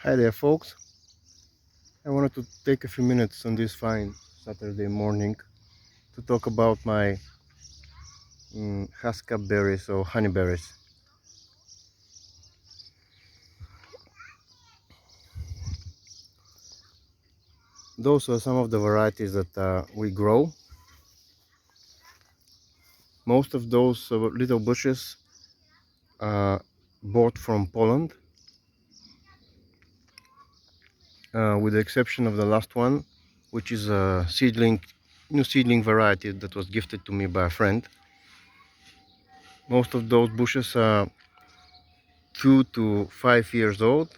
Hi there, folks. I wanted to take a few minutes on this fine Saturday morning to talk about my haskap berries or honeyberries. Those are some of the varieties that we grow. Most of those little bushes are bought from Poland, with the exception of the last one, which is a new seedling variety that was gifted to me by a friend. Most of those bushes are 2 to 5 years old,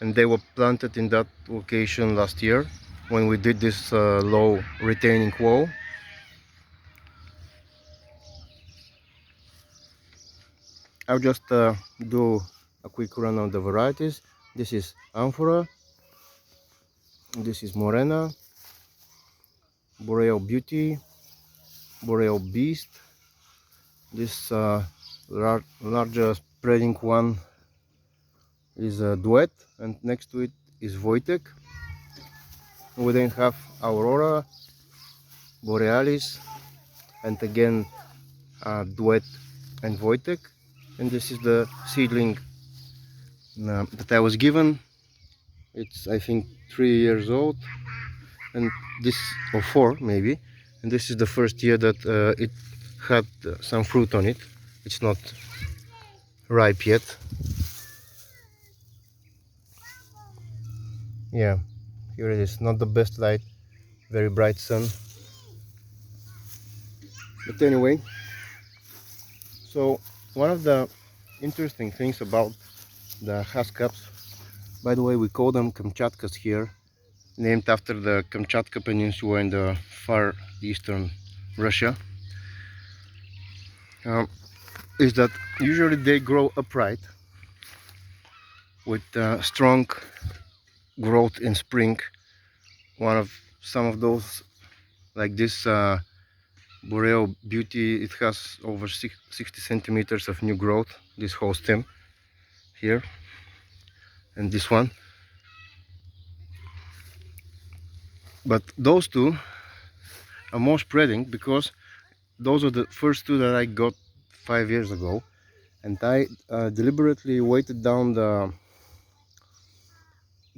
and they were planted in that location last year when we did this low retaining wall. I'll just do a quick run on the varieties. This is Amphora, this is Morena, Boreal Beauty, Boreal Beast. This larger spreading one is Duet, and next to it is Wojtek. We then have Aurora, Borealis, and again Duet and Wojtek. And this is the seedling that I was given. It's, I think, 3 years old, and this, or 4 maybe, and this is the first year that it had some fruit on it. It's not ripe yet. Yeah, here it is. Not the best light, very bright sun, but anyway. So one of the interesting things about the haskaps, by the way, we call them kamchatkas here, named after the Kamchatka Peninsula in the far eastern Russia, is that usually they grow upright with strong growth in spring. Some of those, like this Boreal Beauty, it has over 60 centimeters of new growth, this whole stem here, and this one. But those two are more spreading because those are the first two that I got 5 years ago, and I deliberately weighted down the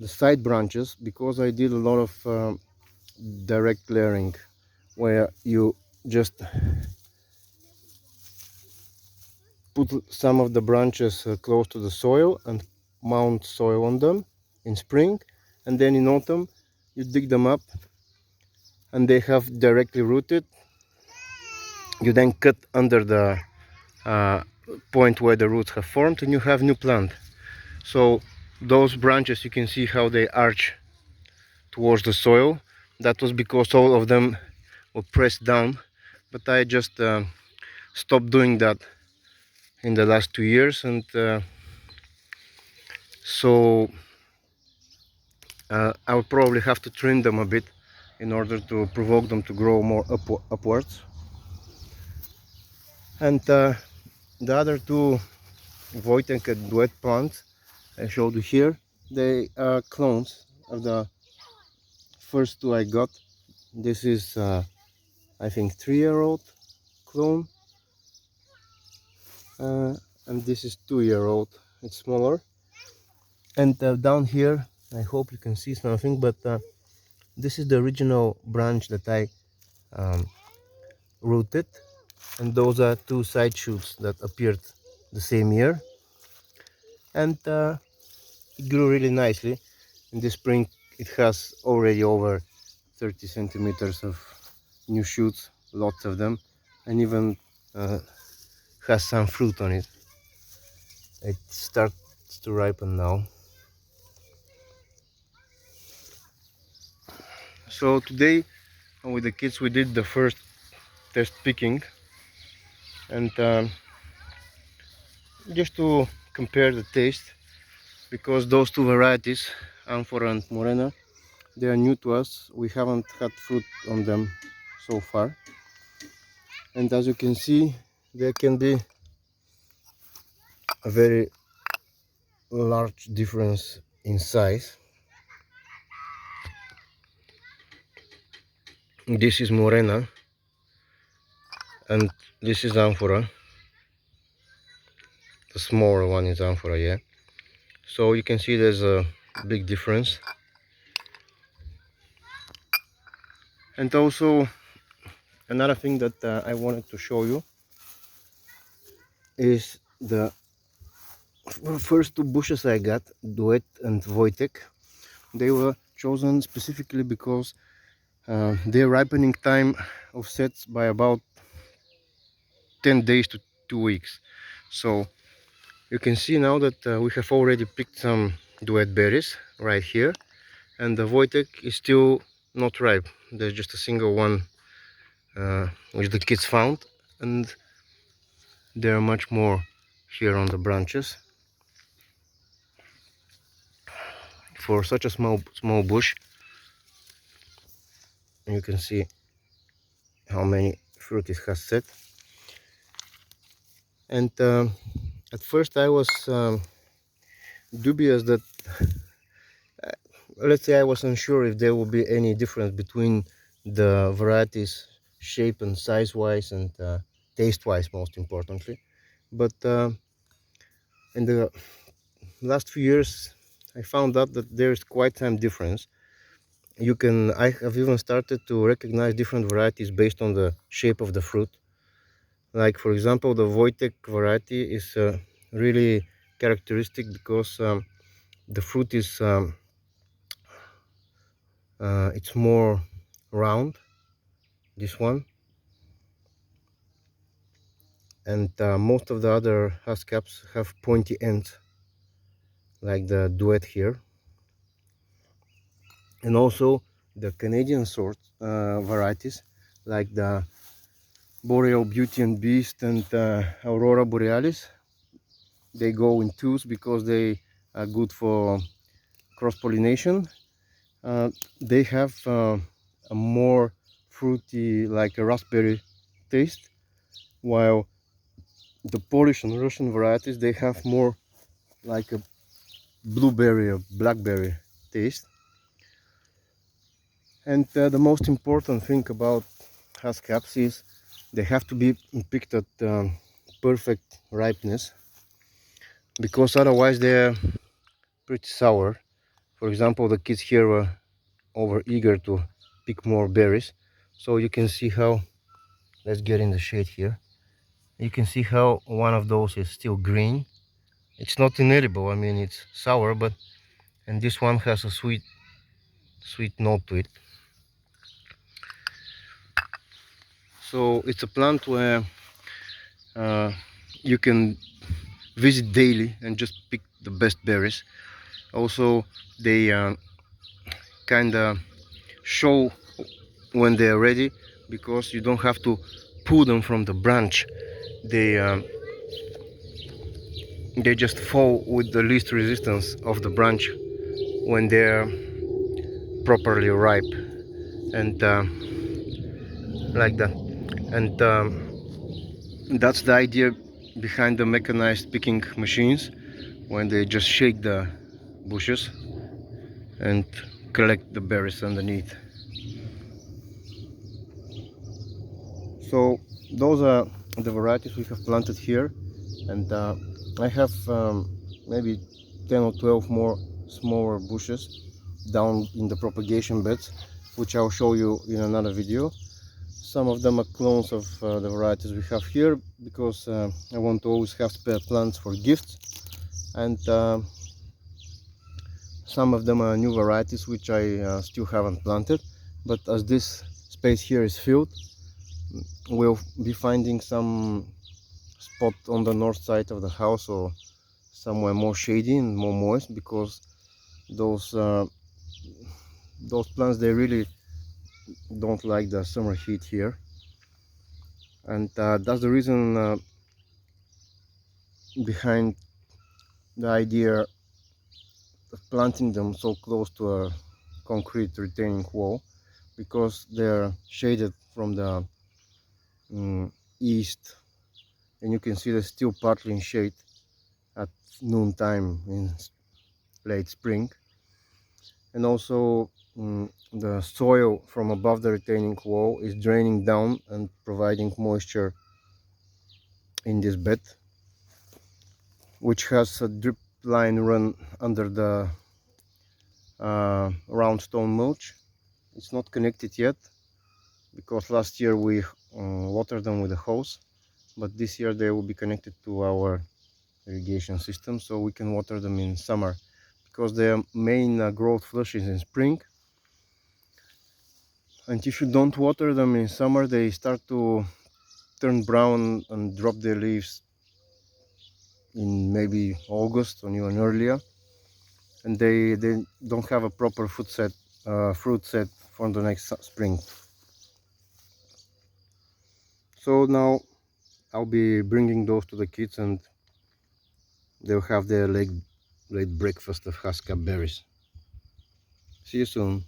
side branches because I did a lot of direct layering, where you just put some of the branches close to the soil and mount soil on them in spring, and then in autumn you dig them up and they have directly rooted. You then cut under the point where the roots have formed, and you have new plant. So those branches, you can see how they arch towards the soil. That was because all of them were pressed down, but I just stopped doing that in the last 2 years, and so I will probably have to trim them a bit in order to provoke them to grow more upwards. And the other two Wojtek and Duet plants I showed you here, they are clones of the first two I got. This is I think 3-year-old clone, and this is 2-year-old. It's smaller. And down here, I hope you can see something, but this is the original branch that I rooted, and those are two side shoots that appeared the same year, and it grew really nicely. In the spring it has already over 30 centimeters of new shoots, lots of them, and even has some fruit on it. It starts to ripen now. So today with the kids we did the first test picking, and just to compare the taste, because those two varieties, Amphora and Morena, they are new to us. We haven't had fruit on them so far, and as you can see, there can be a very large difference in size. This is Morena and this is Amphora. The smaller one is Amphora, yeah. So you can see there's a big difference. And also another thing that I wanted to show you is the first two bushes I got, Duet and Wojtek. They were chosen specifically because their ripening time offsets by about 10 days to 2 weeks. So you can see now that we have already picked some Duet berries right here, and the Wojtek is still not ripe. There's just a single one which the kids found, and there are much more here on the branches. For such a small bush, you can see how many fruit it has set. And at first I was dubious that let's say I was unsure if there will be any difference between the varieties shape and size wise and taste wise, most importantly. But in the last few years I found out that there is quite some difference. I have even started to recognize different varieties based on the shape of the fruit. Like for example, the Wojtek variety is really characteristic because the fruit is it's more round, this one, and most of the other huscaps have pointy ends like the Duet here. And also the Canadian sort varieties like the Boreal Beauty and Beast and Aurora Borealis, they go in twos because they are good for cross-pollination. They have a more fruity, like a raspberry taste, while the Polish and Russian varieties, they have more like a blueberry or blackberry taste. And the most important thing about huscaps is they have to be picked at perfect ripeness, because otherwise they're pretty sour. For example, the kids here were over eager to pick more berries. So you can see how, let's get in the shade here. You can see how one of those is still green. It's not inedible, I mean it's sour, but and this one has a sweet note to it. So it's a plant where you can visit daily and just pick the best berries. Also, they kind of show when they are ready, because you don't have to pull them from the branch. They just fall with the least resistance of the branch when they're properly ripe, and like that. And that's the idea behind the mechanized picking machines, when they just shake the bushes and collect the berries underneath. So those are the varieties we have planted here, and I have maybe 10 or 12 more smaller bushes down in the propagation beds, which I'll show you in another video. Some of them are clones of the varieties we have here, because I want to always have spare plants for gifts, and some of them are new varieties which I still haven't planted. But as this space here is filled, we'll be finding some spot on the north side of the house or somewhere more shady and more moist, because those plants, they really don't like the summer heat here. And that's the reason behind the idea of planting them so close to a concrete retaining wall, because they're shaded from the east, and you can see they're still partly in shade at noon time late spring. And also the soil from above the retaining wall is draining down and providing moisture in this bed, which has a drip line run under the round stone mulch. It's not connected yet because last year we watered them with a hose, but this year they will be connected to our irrigation system, so we can water them in summer because their main growth flush is in spring. And if you don't water them in summer, they start to turn brown and drop their leaves in maybe August or even earlier, and they don't have a proper fruit set for the next spring. So now I'll be bringing those to the kids, and they'll have their late breakfast of haskap berries. See you soon.